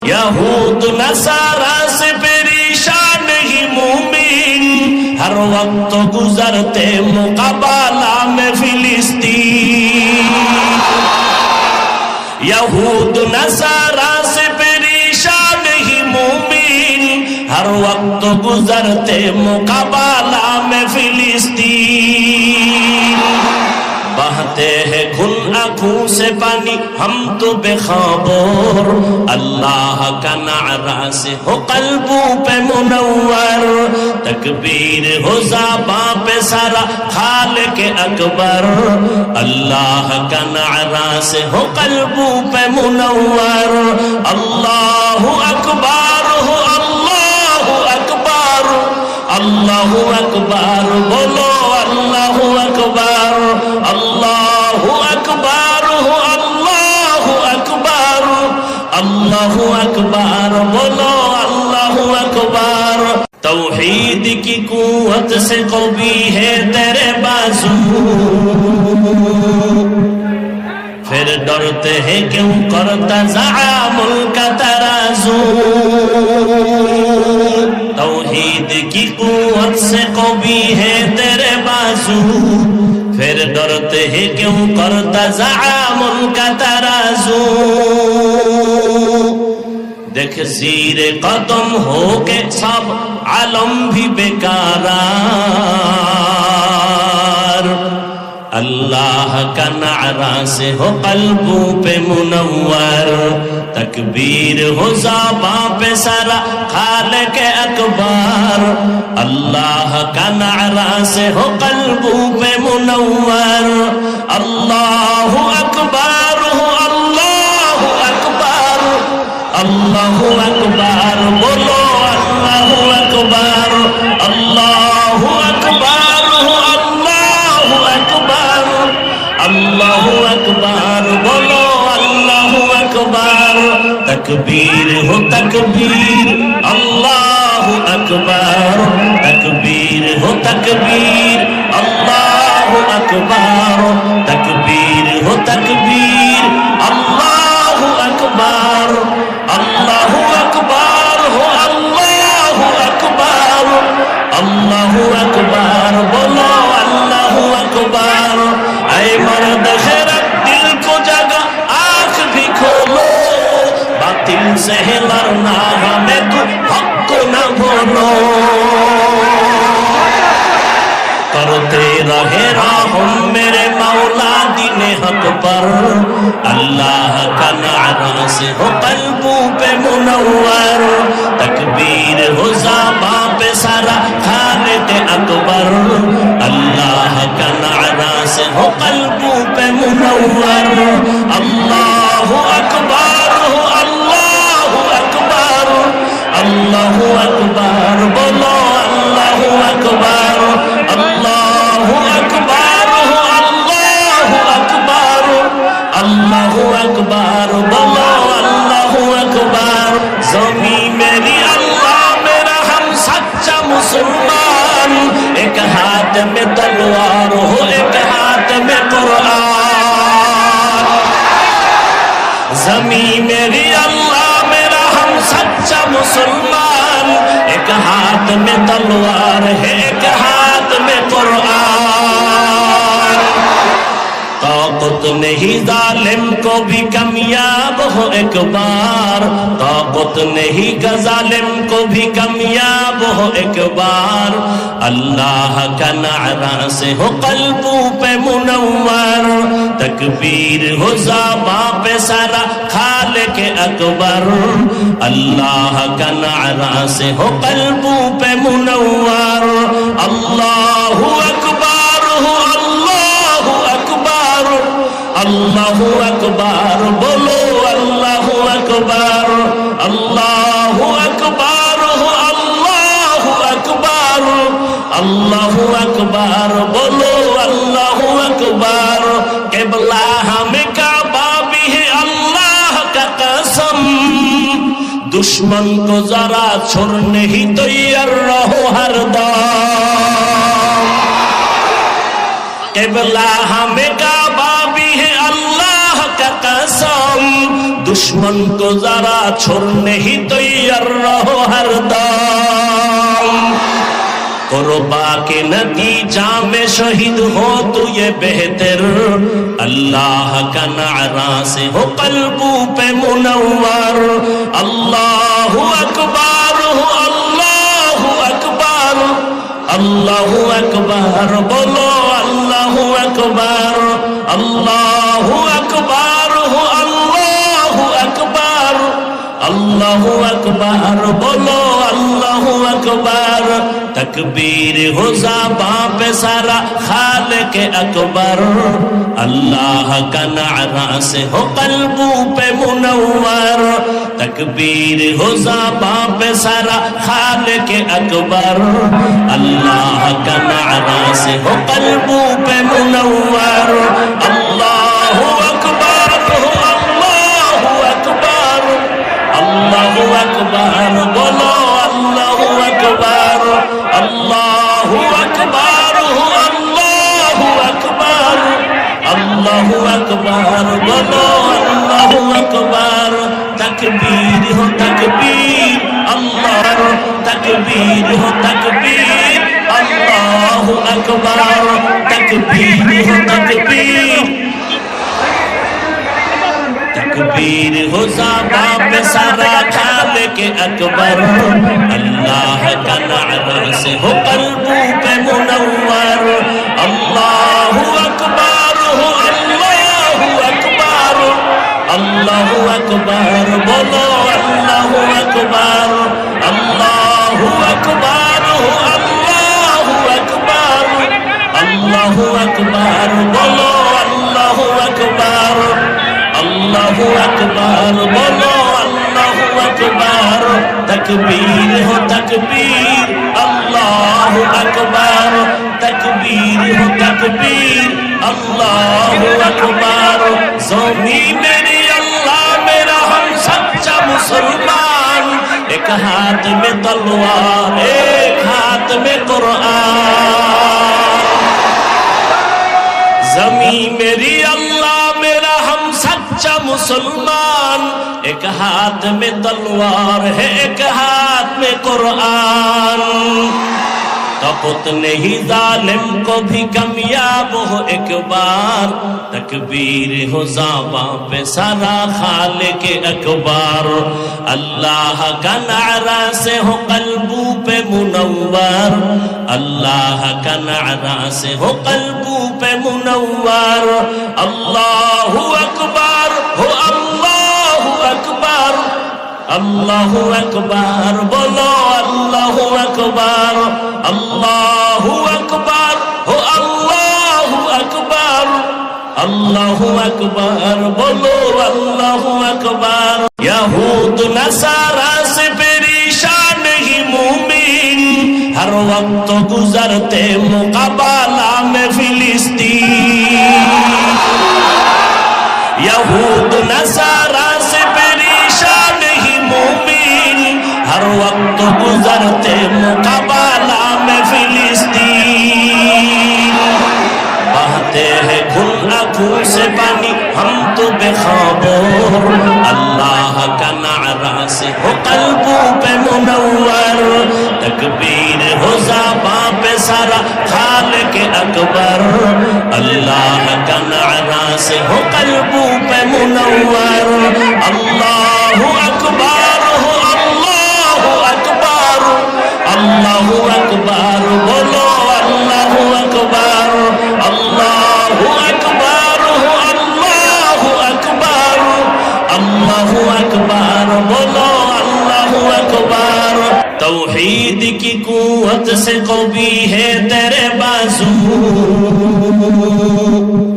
यहूद नसारा से परेशान ही मुमिन, हर वक्त गुजरते मुकाबला में फिलिस्तीन। यहूद नसारा से परेशान ही मुमिन, हर वक्त गुजरते मुकाबला में फिलिस्तीन। बहते हैं खून आंखों से पानी, हम तो बेखबर, अल्लाह का नारा से हो कल्बों पे मुनव्वर। तकबीर हो ज़बां पे सारा खालिक अकबर, अल्लाह का नारा से हो कल्बों पे मुनव्वर। अल्लाहु अकबर हो, अल्लाहु अकबर, अल्लाहु अकबर बोलो, अल्लाहु अकबर, अल्लाहु अकबर हो, अल्लाहु अकबर, अल्लाहु अकबर बोलो, अल्लाहु अकबर। तौहीद की कुव्वत से कवी है तेरे बाजू, फिर डरते हैं क्यों करता ज़आमुल का तराजू। तौहीद की कुव्वत से कवी है तेरे बाजू, फिर डरते हैं क्यों करता ज़आमुल का तराजू। देख ज़ीरे कदम हो के सब आलम भी बेकारार, अल्लाह का नारा से हो कल्बों पे मुनव्वर। तकबीर हो ज़बां पे सारा खालिक अकबर, अल्लाह का नारा से हो कल्बों पे मुनव्वर। अल्लाहु अकबर हो, अल्लाहु अकबर, अल्लाहु अकबर बोलो, अल्लाहु अकबर, अल्लाहु अकबर हो, अल्लाहु अकबर, अल्लाहु अकबर बोलो, अल्लाहु अकबर। तकबीर हो तकबीर, अल्लाहु अकबर, तकबीर हो तकबीर, अल्लाहु अकबर, तकबीर हो तकबीर, अल्लाहु अकबर, अल्लाहु अकबर हो, अल्लाहु अकबर, अल्लाहु अकबर बोलो, अल्लाहु अकबर। ऐ मर्द ग़ैरत दिल को जगा, आँख भी खोलो, बातिल से है लड़ना हमें तो हक न बोलो। करते रहे राहुम मेरे मौला दीन हक पर, अल्लाह का नारा से हो कल्बों पे मुनव्वर। तकबीर हो ज़बां पे सारा खालिक अकबर, अल्लाह का नारा से हो कल्बों पे मुनव्वर। अल्लाहु अकबर हो, अल्लाहु अकबर, अल्लाहु अकबर बोलो, अल्लाहु अकबर, अल्लाहु अकबर हो, अल्लाहु अकबर, अल्लाहु अकबर बोलो, अल्लाहु अकबर। ज़मीं मेरी अल्लाह मेरा हम सच्चा मुसलमान, एक हाथ में तलवार हो, एक हाथ में कुरान। ज़मीं मेरी अल्लाह मेरा हम सच्चा मुसलमान, एक हाथ में तलवार है, एक हाथ में कुरान। ताकत नहीं जालिम को भी कामयाब हो एक बार, ताकत नहीं का जालिम को भी कामयाब हो एक बार। अल्लाह का नारा से हो कल्बों पे मुनव्वर। तकबीर हो ज़बां पे सारा खालिक अकबर, अल्लाह का नारा से हो कल्बों पे मुनव्वर। अल्लाहु अकबर हो, अल्लाहु अकबर, अल्लाहु अकबर बोलो, अल्लाहु अकबर, अल्लाहु अकबर हो, अल्लाहु अकबर, अल्लाहु अकबर बोलो, अल्लाहु अकबर। क़िबला हमें काबा भी है, अल्लाह का कसम, दुश्मन को जरा छोड़ने ही तैयार रहो हरदम। क़िबला हमें काबा भी है, अल्लाह का कसम, दुश्मन को जरा छोड़ने ही तैयार रहो हरदम। कुर्बा के नतीजा में शहीद हो तो ये बेहतर, अल्लाह का नारा से हो कल्बों पे मुनव्वर। अल्लाहु अकबर हो, अल्लाहु अकबर, अल्लाहु अकबर बोलो, अल्लाहु अकबर, अल्लाहु अकबर हो, अल्लाहु अकबर, अल्लाहु अकबर बोलो, अल्लाहु अकबर। तकबीर हो ज़बां पे सारा खालिक अकबर, अल्लाह का नारा से हो कल्बों पे मुनव्वर। तकबीर हो ज़बां पे सारा खालिक अकबर, अल्लाह का नारा से हो कल्बों पे मुनव्वर। अल्लाहु अकबर हो, अल्लाहु अकबर, अल्लाहु अकबर बोलो, अल्लाहु अकबर, अल्लाहु अकबर हो, अल्लाहु अकबर, अल्लाहु अकबर बोलो, अल्लाहु अकबर। तकबीर हो तकबीर, अल्लाह तकबीर हो तकबीर, अल्लाहु अकबर। तकबीर हो तकबीर, तकबीर हो ज़बां पे सारा खालिक अकबर, अल्लाह का नारा से हो कल्बों पे मुनव्वर। अल्लाहु अकबर हो, अल्लाहु अकबर, अल्लाहु अकबर बोलो, अल्लाहु अकबर, अल्लाहु अकबर हो, अल्लाहु अकबर, अल्लाहु अकबर बोलो, अल्लाहु अकबर, अल्लाहु अकबर बोलो, अल्लाहु अकबर। तकबीर हो तकबीर, अल्लाहु अकबर। तकबीर हो तकबीर, अल्लाहु अकबर। ज़मीन मेरी अल्लाह मेरा हम सच्चा मुसलमान, एक हाथ में तलवार एक हाथ में कुरान। ज़मीन मेरी अल्लाह मेरा हम सच्चा मुसलमान, एक हाथ में तलवार है एक हाथ में कुरान। तबूत नहीं जालिम को भी कामयाब हो एक बार, तकबीर हो ज़बां पे सारा खालिक अकबर, अल्लाह का नारा से हो कल्बों पे मुनव्वर, अल्लाह का नारा से हो कल्बों पे मुनव्वर। अल्लाहु अकबर हो, अल्लाहु अकबर, अल्लाहु अकबर बोलो, अल्लाहु अकबर, अल्लाहु अकबर हो, अल्लाहु अकबर, अल्लाहु अकबर बोलो, अल्लाहु अकबर। यहूद नसारा से परेशान ही मुमिन, हर वक्त गुजरते मुकाबला में फिलिस्तीन। यहूद नसारा से परेशान ही मुमिन, हर वक्त गुजरते मुकाबला में फिलिस्तीन। बहते हैं खून आँखों से पानी हम तो बेखबर, अल्लाह का नारा से हो कल्बों पे मुनव्वर। तकबीर हो ज़बां पे सारा खालिक अकबर, अल्लाह का नारा से हो कल्बों पे मुनव्वर। अल्लाहु अकबर हो, अल्लाहु अकबर, अल्लाहु अकबर बोलो, अल्लाहु अकबर, अल्लाहु अकबर हो, अल्लाहु अकबर, अल्लाहु अकबर बोलो, अल्लाहु अकबर। तौहीद की कुव्वत से कवी है तेरे बाजू,